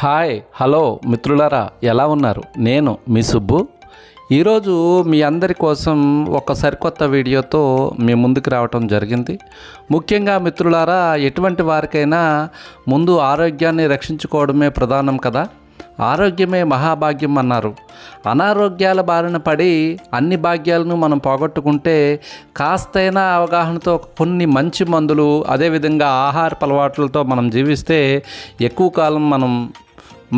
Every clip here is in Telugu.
హాయ్ హలో మిత్రులారా, ఎలా ఉన్నారు? నేను మీ సుబ్బు. ఈరోజు మీ అందరి కోసం ఒక సరికొత్త వీడియోతో మీ ముందుకు రావటం జరిగింది. ముఖ్యంగా మిత్రులారా, ఎటువంటి వారికైనా ముందు ఆరోగ్యాన్ని రక్షించుకోవడమే ప్రధానం కదా. ఆరోగ్యమే మహాభాగ్యం అన్నారు. అనారోగ్యాల బారిన పడి అన్ని భాగ్యాలను మనం పోగొట్టుకుంటే కాస్తైనా అవగాహనతో కొన్ని మంచి మందులు, అదేవిధంగా ఆహారపు అలవాట్లతో మనం జీవిస్తే ఎక్కువ కాలం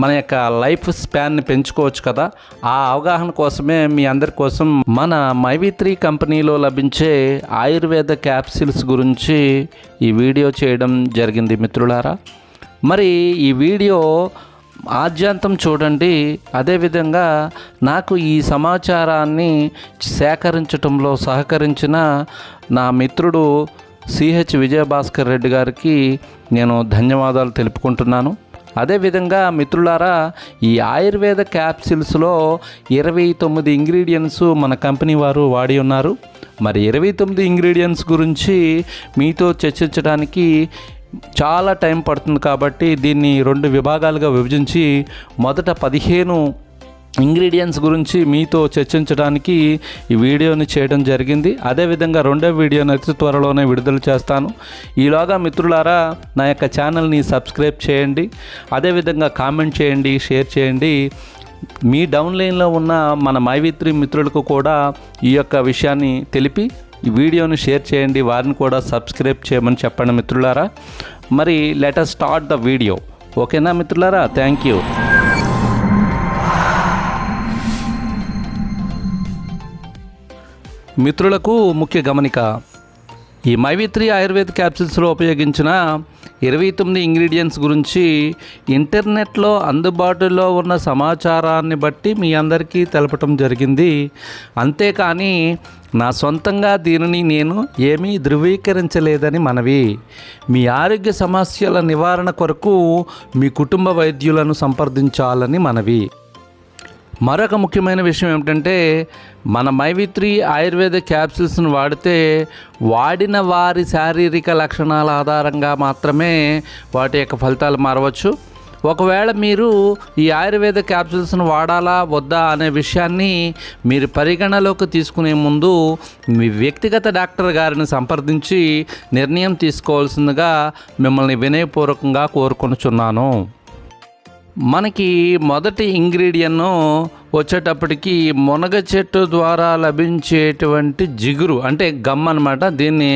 మన యొక్క లైఫ్ స్పాన్ని పెంచుకోవచ్చు కదా. ఆ అవగాహన కోసమే మీ అందరి కోసం మన మైవి3 కంపెనీలో లభించే ఆయుర్వేద క్యాప్సిల్స్ గురించి ఈ వీడియో చేయడం జరిగింది మిత్రులారా. మరి ఈ వీడియో ఆద్యంతం చూడండి. అదేవిధంగా నాకు ఈ సమాచారాన్ని సేకరించడంలో సహకరించిన నా మిత్రుడు సిహెచ్ విజయభాస్కర్ రెడ్డి గారికి నేను ధన్యవాదాలు తెలుపుకుంటున్నాను. అదేవిధంగా మిత్రులారా, ఈ ఆయుర్వేద క్యాప్సిల్స్లో 29 ఇంగ్రీడియంట్స్ మన కంపెనీ వారు వాడి ఉన్నారు. మరి 29 ఇంగ్రీడియంట్స్ గురించి మీతో చర్చించడానికి చాలా టైం పడుతుంది కాబట్టి దీన్ని 2 విభాగాలుగా విభజించి మొదట 15 ఇంగ్రీడియంట్స్ గురించి మీతో చర్చించడానికి ఈ వీడియోని చేయడం జరిగింది. అదేవిధంగా రెండవ వీడియోని అతి త్వరలోనే విడుదల చేస్తాను. ఈలోగా మిత్రులారా, నా యొక్క ఛానల్ని సబ్స్క్రైబ్ చేయండి, అదేవిధంగా కామెంట్ చేయండి, షేర్ చేయండి. మీ డౌన్లైన్లో ఉన్న మన మైవి3 మిత్రులకు కూడా ఈ యొక్క విషయాన్ని తెలిపి ఈ వీడియోని షేర్ చేయండి, వారిని కూడా సబ్స్క్రైబ్ చేయమని చెప్పండి మిత్రులారా. మరి let us start the video. ఓకేనా మిత్రులారా? Thank you. మిత్రులకు ముఖ్య గమనిక. ఈ మైవి3 ఆయుర్వేద క్యాప్సిల్స్లో ఉపయోగించిన 29 ఇంగ్రీడియంట్స్ గురించి ఇంటర్నెట్లో అందుబాటులో ఉన్న సమాచారాన్ని బట్టి మీ అందరికీ తెలపటం జరిగింది. అంతేకాని నా సొంతంగా దీనిని నేను ఏమీ ధృవీకరించలేదని మనవి. మీ ఆరోగ్య సమస్యల నివారణ కొరకు మీ కుటుంబ వైద్యులను సంప్రదించాలని మనవి. మరొక ముఖ్యమైన విషయం ఏమిటంటే, మన మైవి3 ఆయుర్వేద క్యాప్సిల్స్ను వాడితే వాడిన వారి శారీరక లక్షణాల ఆధారంగా మాత్రమే వాటి యొక్క ఫలితాలు మారవచ్చు. ఒకవేళ మీరు ఈ ఆయుర్వేద క్యాప్సిల్స్ను వాడాలా వద్దా అనే విషయాన్ని మీరు పరిగణలోకి తీసుకునే ముందు మీ వ్యక్తిగత డాక్టర్ గారిని సంప్రదించి నిర్ణయం తీసుకోవాల్సిందిగా మిమ్మల్ని వినయపూర్వకంగా కోరుకొనుచున్నాను. మనకి మొదటి ఇంగ్రీడియంట్ వచ్చేటప్పటికి మునగ చెట్టు ద్వారా లభించేటువంటి జిగురు, అంటే గమ్ అనమాట. దీన్ని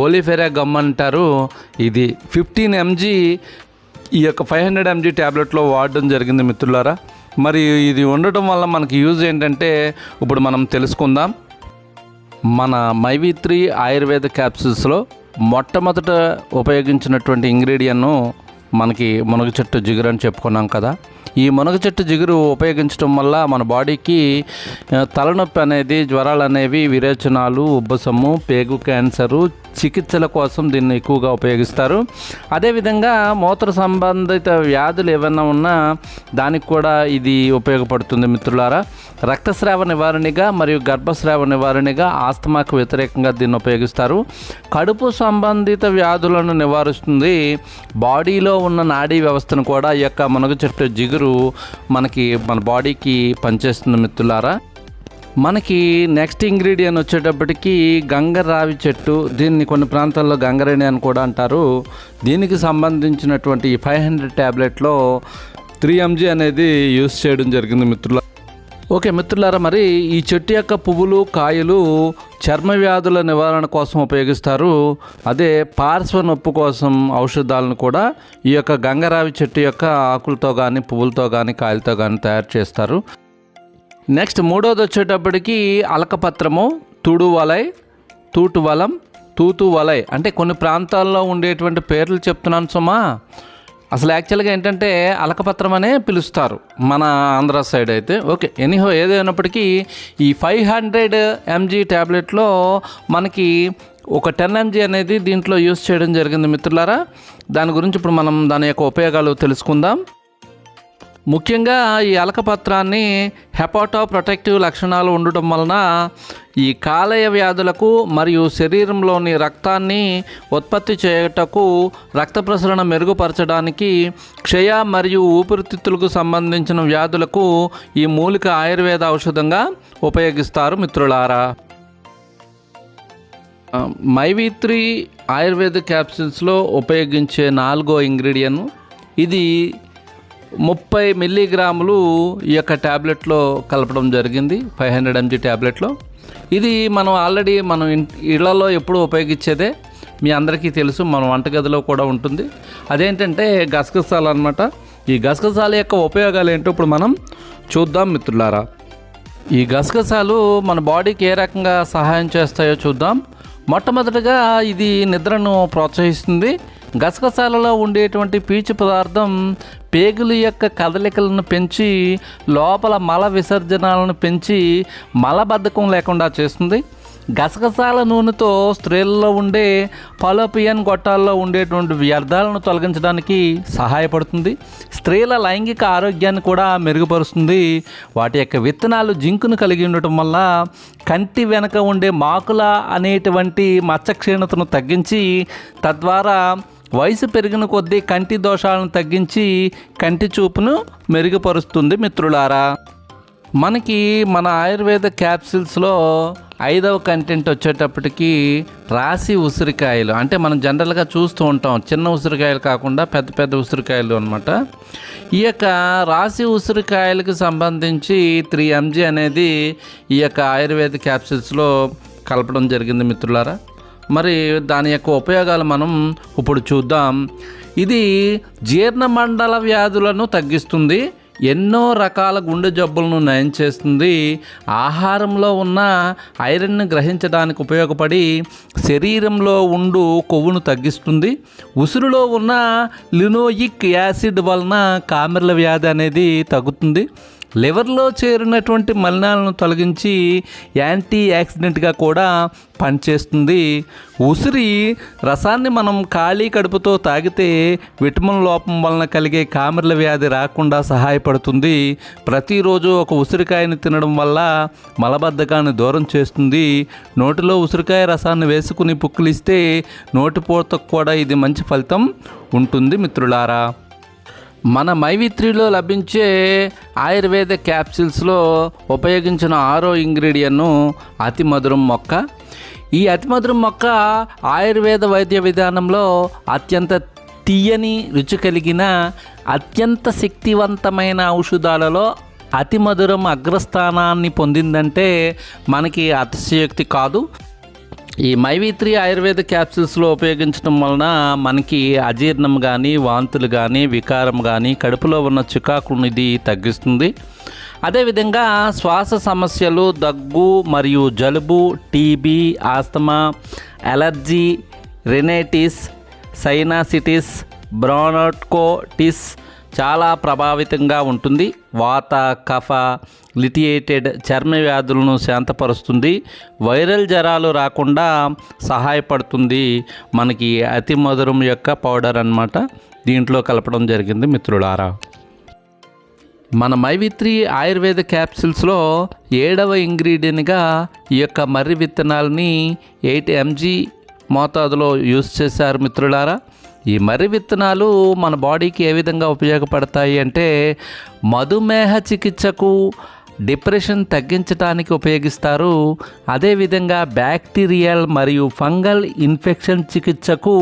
ఓలిఫెరా గమ్ అంటారు. ఇది 15 mg ఈ యొక్క 500 mg ట్యాబ్లెట్లో వాడడం జరిగింది మిత్రులారా. మరి ఇది ఉండటం వల్ల మనకి యూజ్ ఏంటంటే ఇప్పుడు మనం తెలుసుకుందాం. మన మైవి3 ఆయుర్వేద క్యాప్సిల్స్లో మొట్టమొదట ఉపయోగించినటువంటి ఇంగ్రీడియంట్ మనకి మునగ చెట్టు జిగురు అని చెప్పుకున్నాం కదా. ఈ మునగ చెట్టు జిగురు ఉపయోగించడం వల్ల మన బాడీకి తలనొప్పి అనేది, జ్వరాలు అనేవి, విరేచనాలు, ఉబ్బసము, పేగు క్యాన్సరు చికిత్సల కోసం దీన్ని ఎక్కువగా ఉపయోగిస్తారు. అదేవిధంగా మూత్ర సంబంధిత వ్యాధులు ఏమైనా ఉన్నా దానికి కూడా ఇది ఉపయోగపడుతుంది మిత్రులారా. రక్తస్రావ నివారణగా మరియు గర్భస్రావ నివారణగా, ఆస్తమాకు వ్యతిరేకంగా దీన్ని ఉపయోగిస్తారు. కడుపు సంబంధిత వ్యాధులను నివారిస్తుంది. బాడీలో ఉన్న నాడీ వ్యవస్థను కూడా ఈ యొక్క మునగ చెట్టు జిగురు మన బాడీకి పనిచేస్తుంది మిత్రులారా. మనకి నెక్స్ట్ ఇంగ్రీడియంట్ వచ్చేటప్పటికి గంగరావి చెట్టు. దీన్ని కొన్ని ప్రాంతాల్లో గంగరేణి అని కూడా అంటారు. దీనికి సంబంధించినటువంటి 500 ట్యాబ్లెట్లో 3 mg అనేది యూస్ చేయడం జరిగింది మిత్రుల. ఓకే మిత్రులారా, మరి ఈ చెట్టు యొక్క పువ్వులు, కాయలు చర్మ వ్యాధుల నివారణ కోసం ఉపయోగిస్తారు. అదే పార్శ్వ నొప్పి కోసం ఔషధాలను కూడా ఈ యొక్క గంగరావి చెట్టు యొక్క ఆకులతో కానీ, పువ్వులతో కానీ, కాయలతో కానీ తయారు చేస్తారు. నెక్స్ట్ మూడోది వచ్చేటప్పటికి అలకపత్రము, తుడువలై, తూటువలం, తూతువలై. అంటే కొన్ని ప్రాంతాల్లో ఉండేటువంటి పేర్లు చెప్తున్నాను సుమా. అసలు యాక్చువల్గా ఏంటంటే అలకపత్రం అనే పిలుస్తారు మన ఆంధ్ర సైడ్ అయితే. ఓకే, ఎనీహో ఏదైనప్పటికీ ఈ 500 mg ట్యాబ్లెట్లో మనకి ఒక 10 mg అనేది దీంట్లో యూస్ చేయడం జరిగింది మిత్రులారా. దాని గురించి ఇప్పుడు మనం దాని యొక్క ఉపయోగాలు తెలుసుకుందాం. ముఖ్యంగా ఈ అలకపత్రాన్ని హెపాటో ప్రొటెక్టివ్ లక్షణాలు ఉండటం వలన ఈ కాలేయ వ్యాధులకు మరియు శరీరంలోని రక్తాన్ని ఉత్పత్తి చేయుటకు రక్త ప్రసరణ మెరుగుపరచడానికి క్షయ మరియు ఊపిరితిత్తులకు సంబంధించిన వ్యాధులకు ఈ మూలిక ఆయుర్వేద ఔషధంగా ఉపయోగిస్తారు మిత్రులారా. మైవి3 ఆయుర్వేద క్యాప్సిల్స్లో ఉపయోగించే 4వ ఇంగ్రీడియంట్ ఇది 30 మిల్లీగ్రాములు ఈ యొక్క ట్యాబ్లెట్లో కలపడం జరిగింది. 500 mg ట్యాబ్లెట్లో. ఇది మనం ఆల్రెడీ మనం ఇళ్లలో ఎప్పుడూ ఉపయోగించేదే, మీ అందరికీ తెలుసు, మన వంటగదిలో కూడా ఉంటుంది. అదేంటంటే గసగసాలు అన్నమాట. ఈ గసగసాల యొక్క ఉపయోగాలు ఏంటో ఇప్పుడు మనం చూద్దాం మిత్రులారా. ఈ గసగసాలు మన బాడీకి ఏ రకంగా సహాయం చేస్తాయో చూద్దాం. మొట్టమొదటిగా ఇది నిద్రను ప్రోత్సహిస్తుంది. గసగసాలలో ఉండేటువంటి పీచు పదార్థం పేగుల యొక్క కదలికలను పెంచి లోపల మల విసర్జనాలను పెంచి మలబద్ధకం లేకుండా చేస్తుంది. గసగసాల నూనెతో స్త్రీలలో ఉండే ఫాలోపియన్ గొట్టాల్లో ఉండేటువంటి వ్యర్థాలను తొలగించడానికి సహాయపడుతుంది. స్త్రీల లైంగిక ఆరోగ్యాన్ని కూడా మెరుగుపరుస్తుంది. వాటి యొక్క విత్తనాలు జింకును కలిగి ఉండటం వల్ల కంటి వెనక ఉండే మాకుల అనేటువంటి మచ్చ క్షీణతను తగ్గించి తద్వారా వయసు పెరిగిన కొద్దీ కంటి దోషాలను తగ్గించి కంటి చూపును మెరుగుపరుస్తుంది మిత్రులారా. మనకి మన ఆయుర్వేద క్యాప్సిల్స్లో 5వ కంటెంట్ వచ్చేటప్పటికి రాశి ఉసిరికాయలు. అంటే మనం జనరల్గా చూస్తూ ఉంటాం, చిన్న ఉసిరికాయలు కాకుండా పెద్ద పెద్ద ఉసిరికాయలు అనమాట. ఈ యొక్క రాశి ఉసిరికాయలకు సంబంధించి 3 mg అనేది ఈ యొక్క ఆయుర్వేద క్యాప్సిల్స్లో కలపడం జరిగింది మిత్రులారా. మరి దాని యొక్క ఉపయోగాలు మనం ఇప్పుడు చూద్దాం. ఇది జీర్ణమండల వ్యాధులను తగ్గిస్తుంది. ఎన్నో రకాల గుండె జబ్బులను నయం చేస్తుంది. ఆహారంలో ఉన్న ఐరన్ను గ్రహించడానికి ఉపయోగపడి శరీరంలో ఉండు కొవ్వును తగ్గిస్తుంది. ఉసురులో ఉన్న లినోయిక్ యాసిడ్ వలన కామెర్ల వ్యాధి అనేది తగ్గుతుంది. లివర్లో చేరినటువంటి మలినాలను తొలగించి యాంటీ యాక్సిడెంట్గా కూడా పనిచేస్తుంది. ఉసిరి రసాన్ని మనం ఖాళీ కడుపుతో తాగితే విటమిన్ లోపం వలన కలిగే కామెర్ల వ్యాధి రాకుండా సహాయపడుతుంది. ప్రతిరోజు ఒక ఉసిరికాయని తినడం వల్ల మలబద్ధకాన్ని దూరం చేస్తుంది. నోటిలో ఉసిరికాయ రసాన్ని వేసుకుని పుక్కిలిస్తే నోటిపోతకు కూడా ఇది మంచి ఫలితం ఉంటుంది మిత్రులారా. మన మైవి3లో లభించే ఆయుర్వేద క్యాప్సిల్స్లో ఉపయోగించిన 6వ ఇంగ్రీడియంట్ అతి మధురం మొక్క. ఈ అతి మధురం మొక్క ఆయుర్వేద వైద్య విధానంలో అత్యంత తీయని రుచి కలిగిన అత్యంత శక్తివంతమైన ఔషధాలలో అతి మధురం అగ్రస్థానాన్ని పొందిందంటే మనకి అతిశయోక్తి కాదు. ఈ మైవి3 ఆయుర్వేద క్యాప్సిల్స్లో ఉపయోగించడం వలన మనకి అజీర్ణం కానీ, వాంతులు కానీ, వికారం కానీ, కడుపులో ఉన్న చికాకును ఇది తగ్గిస్తుంది. అదేవిధంగా శ్వాస సమస్యలు, దగ్గు మరియు జలుబు, టీబీ, ఆస్తమా, అలర్జీ, రినైటిస్, సైనాసిటిస్, బ్రాన్కోటిస్ చాలా ప్రభావితంగా ఉంటుంది. వాత, కఫ, లిటియేటెడ్ చర్మ వ్యాధులను శాంతపరుస్తుంది. వైరల్ జ్వరాలు రాకుండా సహాయపడుతుంది. మనకి అతి మధురం యొక్క పౌడర్ అన్నమాట దీంట్లో కలపడం జరిగింది మిత్రులారా. మన మైవి3 ఆయుర్వేద క్యాప్సిల్స్లో 7వ ఇంగ్రీడియంట్గా ఈ యొక్క మర్రి విత్తనాలని 8 mg మోతాదులో యూస్ చేశారు మిత్రులారా. ఈ మర్రి విత్తనాలు మన బాడీకి ఏ విధంగా ఉపయోగపడతాయి అంటే మధుమేహ చికిత్సకు, డిప్రెషన్ తగ్గించడానికి ఉపయోగిస్తారు. అదేవిధంగా బ్యాక్టీరియల్ మరియు ఫంగల్ ఇన్ఫెక్షన్ చికిత్సకు,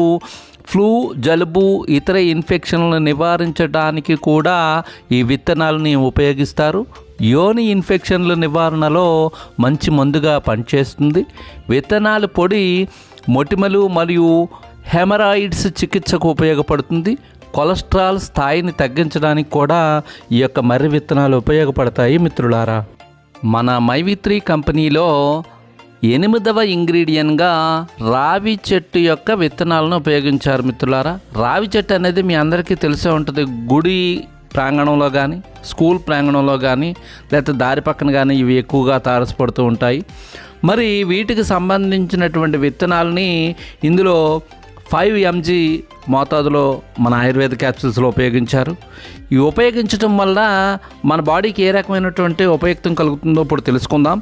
ఫ్లూ, జలుబు, ఇతర ఇన్ఫెక్షన్లను నివారించడానికి కూడా ఈ విత్తనాలని ఉపయోగిస్తారు. యోని ఇన్ఫెక్షన్ల నివారణలో మంచి మందుగా పనిచేస్తుంది. విత్తనాల పొడి మొటిమలు మరియు హెమరాయిడ్స్ చికిత్సకు ఉపయోగపడుతుంది. కొలెస్ట్రాల్ స్థాయిని తగ్గించడానికి కూడా ఈ యొక్క మర్రి విత్తనాలు ఉపయోగపడతాయి మిత్రులారా. మన మైవి3 కంపెనీలో 8వ ఇంగ్రీడియంట్గా రావి చెట్టు యొక్క విత్తనాలను ఉపయోగించారు మిత్రులారా. రావి చెట్టు అనేది మీ అందరికీ తెలిసే ఉంటుంది. గుడి ప్రాంగణంలో కానీ, స్కూల్ ప్రాంగణంలో కానీ, లేకపోతే దారి పక్కన కానీ ఇవి ఎక్కువగా తారసపడుతూ ఉంటాయి. మరి వీటికి సంబంధించినటువంటి విత్తనాలని ఇందులో 5 mg మోతాదులో మన ఆయుర్వేద క్యాప్సిల్స్లో ఉపయోగించారు. ఈ ఉపయోగించడం వల్ల మన బాడీకి ఏ రకమైనటువంటి ఉపయుక్తం కలుగుతుందో ఇప్పుడు తెలుసుకుందాం.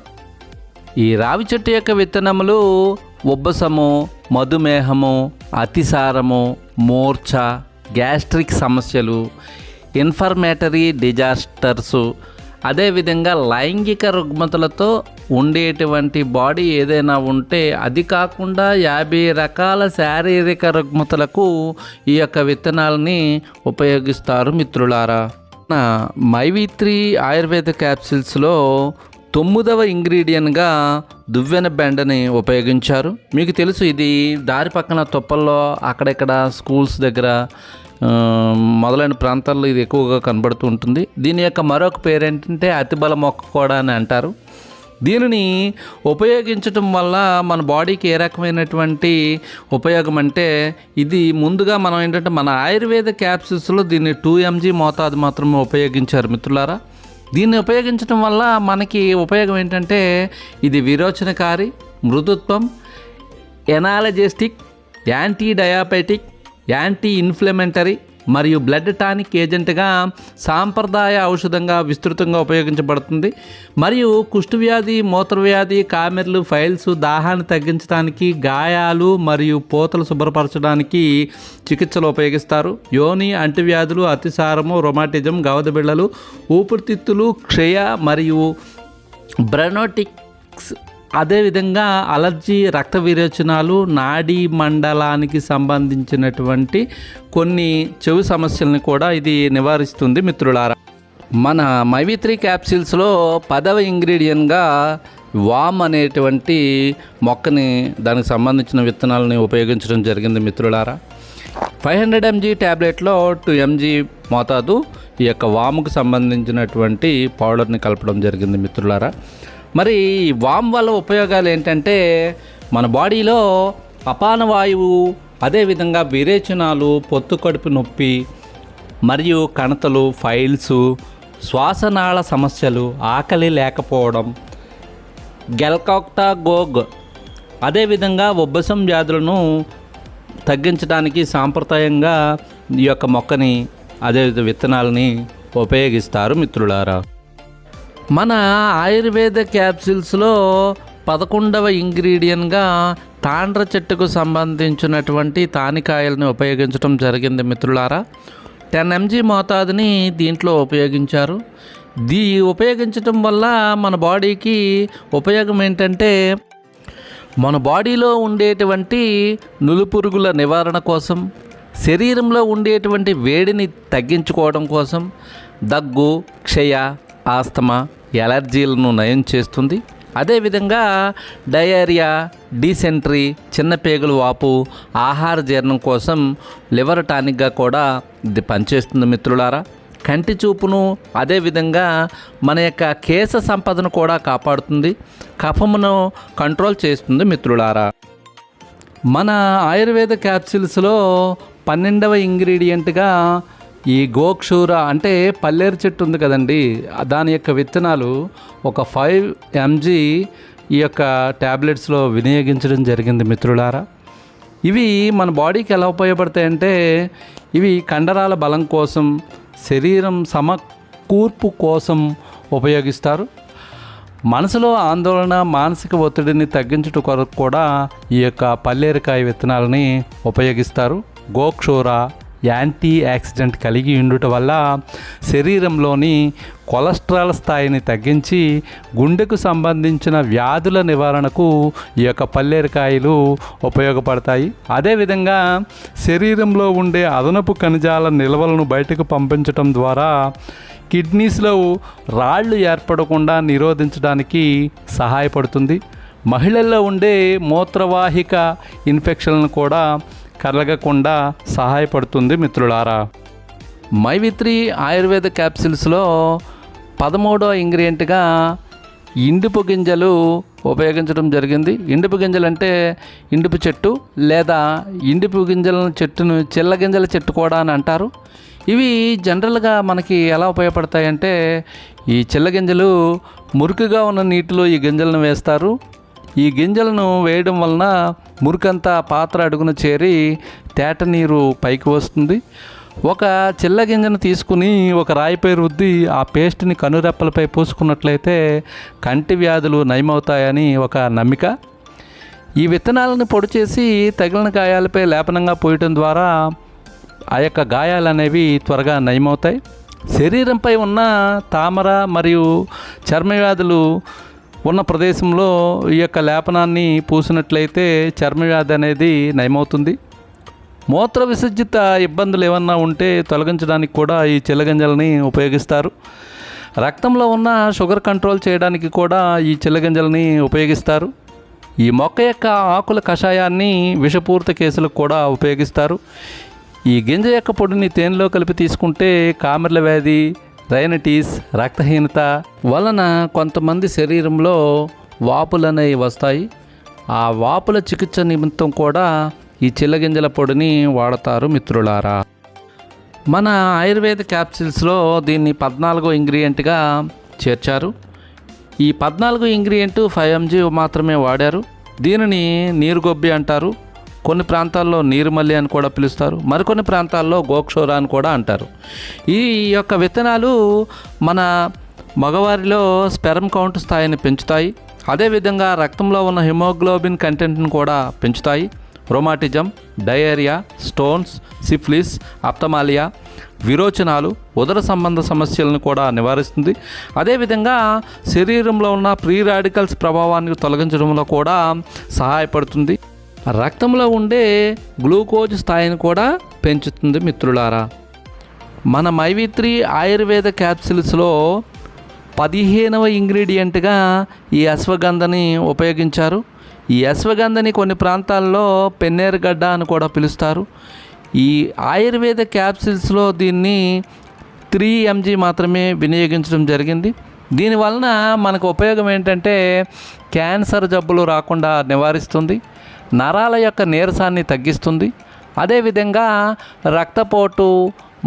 ఈ రావి చెట్టు యొక్క విత్తనములు ఉబ్బసము, మధుమేహము, అతిసారము, మూర్ఛ, గ్యాస్ట్రిక్ సమస్యలు, ఇన్ఫర్మేటరీ డిజాస్టర్సు, అదేవిధంగా లైంగిక రుగ్మతలతో ఉండేటువంటి బాడీ ఏదైనా ఉంటే అది కాకుండా 50 రకాల శారీరక రుగ్మతలకు ఈ యొక్క విత్తనాలని ఉపయోగిస్తారు మిత్రులారా. మైవి3 ఆయుర్వేద క్యాప్సిల్స్లో 9వ ఇంగ్రీడియంట్గా దువ్వెన బెండని ఉపయోగించారు. మీకు తెలుసు, ఇది దారి పక్కన తుప్పల్లో అక్కడెక్కడ స్కూల్స్ దగ్గర మొదలైన ప్రాంతాల్లో ఇది ఎక్కువగా కనబడుతూ ఉంటుంది. దీని యొక్క మరొక పేరు ఏంటంటే అతిబల మొక్క కూడా అని అంటారు. దీనిని ఉపయోగించటం వల్ల మన బాడీకి ఏ రకమైనటువంటి ఉపయోగం అంటే, ఇది ముందుగా మనం ఏంటంటే మన ఆయుర్వేద క్యాప్సూల్స్లో దీన్ని 2 mg మోతాదు మాత్రమే ఉపయోగించారు మిత్రులారా. దీన్ని ఉపయోగించడం వల్ల మనకి ఉపయోగం ఏంటంటే, ఇది విరోచనకారి, మృదుత్వం, ఎనాలజెస్టిక్, యాంటీ డయాబెటిక్, యాంటీ ఇన్ఫ్లమేటరీ మరియు బ్లడ్ టానిక్ ఏజెంట్గా సాంప్రదాయ ఔషధంగా విస్తృతంగా ఉపయోగించబడుతుంది. మరియు కుష్ఠవ్యాధి, మూత్రవ్యాధి, కామెర్లు, ఫైల్స్, దాహాన్ని తగ్గించడానికి, గాయాలు మరియు పూతలు శుభ్రపరచడానికి చికిత్సలు ఉపయోగిస్తారు. యోని, అంటువ్యాధులు, అతిసారము, రొమాటిజం, గవదబిళ్ళలు, ఊపిరితిత్తులు, క్షయ మరియు బ్రెనోటిక్స్, అదేవిధంగా అలర్జీ, రక్త విరేచనాలు, నాడీ మండలానికి సంబంధించినటువంటి కొన్ని చెవి సమస్యలను కూడా ఇది నివారిస్తుంది మిత్రులారా. మన మైవి3 క్యాప్సిల్స్లో 10వ ఇంగ్రీడియంట్గా వామ్ అనేటువంటి మొక్కని, దానికి సంబంధించిన విత్తనాలని ఉపయోగించడం జరిగింది మిత్రులారా. 500 mg ట్యాబ్లెట్లో 2 mg మోతాదు ఈ యొక్క వాముకు సంబంధించినటువంటి పౌడర్ని కలపడం జరిగింది మిత్రులారా. మరి వామ్ వల్ల ఉపయోగాలు ఏంటంటే, మన బాడీలో అపాన వాయువు, అదేవిధంగా విరేచనాలు, పొత్తు కడుపు నొప్పి మరియు కణతలు, ఫైల్స్, శ్వాసనాళ సమస్యలు, ఆకలి లేకపోవడం, గెల్కాక్టాగోగ్, అదేవిధంగా ఉబ్బసం వ్యాధులను తగ్గించడానికి సాంప్రదాయంగా ఈ యొక్క మొక్కని, అదే విత్తనాలని ఉపయోగిస్తారు మిత్రులారా. మన ఆయుర్వేద క్యాప్సిల్స్లో 11వ ఇంగ్రీడియంట్గా తాండ్ర చెట్టుకు సంబంధించినటువంటి తానికాయలను ఉపయోగించడం జరిగింది మిత్రులారా. 10 mg మోతాదుని దీంట్లో ఉపయోగించారు. ఉపయోగించడం వల్ల మన బాడీకి ఉపయోగం ఏంటంటే, మన బాడీలో ఉండేటువంటి నులుపురుగుల నివారణ కోసం, శరీరంలో ఉండేటువంటి వేడిని తగ్గించుకోవడం కోసం, దగ్గు, క్షయ, ఆస్తమా, ఎలర్జీలను నయం చేస్తుంది. అదేవిధంగా డయేరియా, డీసెంట్రీ, చిన్న పేగులు వాపు, ఆహార జీర్ణం కోసం లివర్ టానిక్గా కూడా ఇది పనిచేస్తుంది మిత్రులారా. కంటి చూపును, అదేవిధంగా మన యొక్క కేశ సంపదను కూడా కాపాడుతుంది, కఫమును కంట్రోల్ చేస్తుంది మిత్రులారా. మన ఆయుర్వేద క్యాప్సిల్స్లో 12వ ఇంగ్రీడియంట్గా ఈ గోక్షూర అంటే పల్లేరు చెట్టు ఉంది కదండి, దాని యొక్క విత్తనాలు ఒక 5 mg ఈ యొక్క ట్యాబ్లెట్స్లో వినియోగించడం జరిగింది మిత్రులారా. ఇవి మన బాడీకి ఎలా ఉపయోగపడతాయంటే, ఇవి కండరాల బలం కోసం, శరీరం సమకూర్పు కోసం ఉపయోగిస్తారు. మనసులో ఆందోళన, మానసిక ఒత్తిడిని తగ్గించుట కొరకు కూడా ఈ యొక్క పల్లేరుకాయ విత్తనాలని ఉపయోగిస్తారు. గోక్షూర యాంటీ ఆక్సిడెంట్ కలిగి ఉండుట వల్ల శరీరంలోని కొలెస్ట్రాల్ స్థాయిని తగ్గించి గుండెకు సంబంధించిన వ్యాధుల నివారణకు ఈ యొక్క పల్లేరుకాయలు ఉపయోగపడతాయి. అదేవిధంగా శరీరంలో ఉండే అదనపు ఖనిజాల నిల్వలను బయటకు పంపించడం ద్వారా కిడ్నీస్లో రాళ్ళు ఏర్పడకుండా నిరోధించడానికి సహాయపడుతుంది. మహిళల్లో ఉండే మూత్రవాహిక ఇన్ఫెక్షన్లను కూడా కలగకుండా సహాయపడుతుంది మిత్రులారా. మైవి3 ఆయుర్వేద క్యాప్సిల్స్లో 13వ ఇంగ్రీడియంట్గా ఇండుపు గింజలు ఉపయోగించడం జరిగింది. ఇండుపు గింజలు అంటే ఇండుపు చెట్టు లేదా ఇండుపు గింజల చెట్టును చిల్ల గింజల చెట్టు కూడా అని అంటారు. ఇవి జనరల్గా మనకి ఎలా ఉపయోగపడతాయంటే, ఈ చిల్ల గింజలు మురికిగా ఉన్న నీటిలో ఈ గింజలను వేస్తారు. ఈ గింజలను వేయడం వలన మురికంతా పాత్ర అడుగున చేరి తేట నీరు పైకి వస్తుంది. ఒక చిల్ల గింజను తీసుకుని ఒక రాయిపై రుద్ది ఆ పేస్ట్ని కనురెప్పలపై పూసుకున్నట్లయితే కంటి వ్యాధులు నయమవుతాయని ఒక నమ్మిక. ఈ విత్తనాలను పొడి చేసి తగిలిన గాయాలపై లేపనంగా పోయటం ద్వారా ఆ యొక్క గాయాలు అనేవి త్వరగా నయమవుతాయి. శరీరంపై ఉన్న తామర మరియు చర్మ వ్యాధులు ఉన్న ప్రదేశంలో ఈ యొక్క లేపనాన్ని పూసినట్లయితే చర్మవ్యాధి అనేది నయమవుతుంది. మూత్ర విసర్జిత ఇబ్బందులు ఏమన్నా ఉంటే తొలగించడానికి కూడా ఈ చిల్లగింజలని ఉపయోగిస్తారు. రక్తంలో ఉన్న షుగర్ కంట్రోల్ చేయడానికి కూడా ఈ చిల్లగింజలని ఉపయోగిస్తారు. ఈ మొక్క యొక్క ఆకుల కషాయాన్ని విషపూరిత కేసులకు కూడా ఉపయోగిస్తారు. ఈ గింజ యొక్క పొడిని తేనెలో కలిపి తీసుకుంటే కామెర్ల వ్యాధి, రైనటిస్, రక్తహీనత వలన కొంతమంది శరీరంలో వాపులు అనేవి వస్తాయి. ఆ వాపుల చికిత్స నిమిత్తం కూడా ఈ చిల్లగింజల పొడిని వాడతారు మిత్రులారా. మన ఆయుర్వేద క్యాప్సిల్స్లో దీన్ని 14వ ఇంగ్రీడియంట్గా చేర్చారు. ఈ 14 ఇంగ్రీడియంట్ 5 mg మాత్రమే వాడారు. దీనిని నీరుగొబ్బి అంటారు. కొన్ని ప్రాంతాల్లో నీరుమల్లి అని కూడా పిలుస్తారు. మరికొన్ని ప్రాంతాల్లో గోక్షోర అని కూడా అంటారు. ఈ యొక్క విత్తనాలు మన మగవారిలో స్పెర్మ్ కౌంట్ స్థాయిని పెంచుతాయి. అదేవిధంగా రక్తంలో ఉన్న హిమోగ్లోబిన్ కంటెంట్ను కూడా పెంచుతాయి. రొమాటిజం, డయేరియా, స్టోన్స్, సిఫిలిస్, అప్తమాలియా, విరోచనాలు, ఉదర సంబంధ సమస్యలను కూడా నివారిస్తుంది. అదేవిధంగా శరీరంలో ఉన్న ప్రీ రాడికల్స్ ప్రభావాన్ని తొలగించడంలో కూడా సహాయపడుతుంది. రక్తంలో ఉండే గ్లూకోజ్ స్థాయిని కూడా పెంచుతుంది మిత్రులారా. మన మైవి3 ఆయుర్వేద క్యాప్సిల్స్లో 15వ ఇంగ్రీడియంట్గా ఈ అశ్వగంధని ఉపయోగించారు. ఈ అశ్వగంధని కొన్ని ప్రాంతాల్లో పెన్నేరుగడ్డ అని కూడా పిలుస్తారు. ఈ ఆయుర్వేద క్యాప్సిల్స్లో దీన్ని 3 mg మాత్రమే వినియోగించడం జరిగింది. దీనివలన మనకు ఉపయోగం ఏంటంటే క్యాన్సర్ జబ్బులు రాకుండా నివారిస్తుంది, నరాల యొక్క నీరసాన్ని తగ్గిస్తుంది. అదేవిధంగా రక్తపోటు,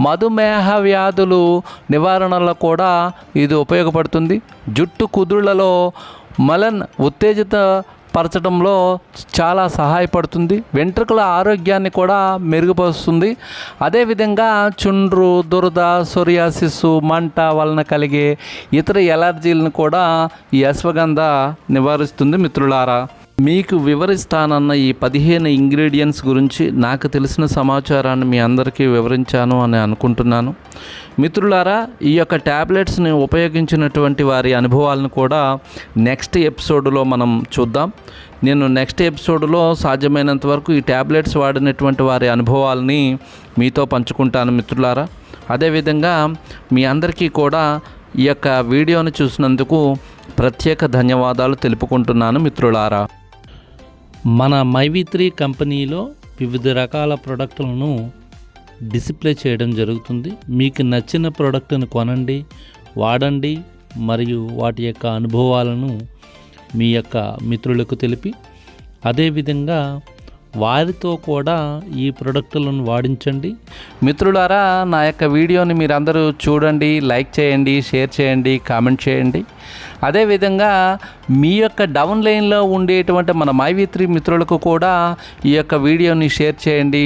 మధుమేహ వ్యాధులు నివారణలో కూడా ఇది ఉపయోగపడుతుంది. జుట్టు కుదుళ్లలో మలన్ ఉత్తేజిత పరచడంలో చాలా సహాయపడుతుంది. వెంట్రుకల ఆరోగ్యాన్ని కూడా మెరుగుపరుస్తుంది. అదేవిధంగా చుండ్రు, దురద, సోరియాసిస్, మంట వలన కలిగే ఇతర ఎలర్జీలను కూడా ఈ అశ్వగంధ నివారిస్తుంది మిత్రులారా. మీకు వివరిస్తానన్న ఈ 15 ఇంగ్రీడియంట్స్ గురించి నాకు తెలిసిన సమాచారాన్ని మీ అందరికీ వివరించాను అని అనుకుంటున్నాను. మిత్రులారా, ఈ యొక్క ట్యాబ్లెట్స్ని ఉపయోగించినటువంటి వారి అనుభవాలను కూడా నెక్స్ట్ ఎపిసోడ్లో మనం చూద్దాం. నేను నెక్స్ట్ ఎపిసోడ్లో సాధ్యమైనంత వరకు ఈ ట్యాబ్లెట్స్ వాడినటువంటి వారి అనుభవాలని మీతో పంచుకుంటాను మిత్రులారా. అదేవిధంగా మీ అందరికీ కూడా ఈ యొక్క వీడియోని చూసినందుకు ప్రత్యేక ధన్యవాదాలు తెలుపుకుంటున్నాను మిత్రులారా. మన మైవి3 కంపెనీలో వివిధ రకాల ప్రోడక్టులను డిస్ప్లే చేయడం జరుగుతుంది. మీకు నచ్చిన ప్రోడక్ట్ను కొనండి, వాడండి, మరియు వాటి యొక్క అనుభవాలను మీ యొక్క మిత్రులకు తెలిపి అదేవిధంగా వారితో కూడా ఈ ప్రోడక్టులను వాడించండి. మిత్రులారా, నా యొక్క వీడియోని మీరందరూ చూడండి, లైక్ చేయండి, షేర్ చేయండి, కామెంట్ చేయండి. అదేవిధంగా మీ యొక్క డౌన్ లైన్లో ఉండేటువంటి మన మైవి3 మిత్రులకు కూడా ఈ యొక్క వీడియోని షేర్ చేయండి.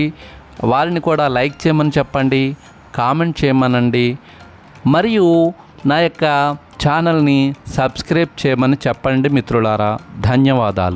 వారిని కూడా లైక్ చేయమని చెప్పండి, కామెంట్ చేయమనండి, మరియు నా యొక్క ఛానల్ని సబ్స్క్రైబ్ చేయమని చెప్పండి మిత్రులారా. ధన్యవాదాలు.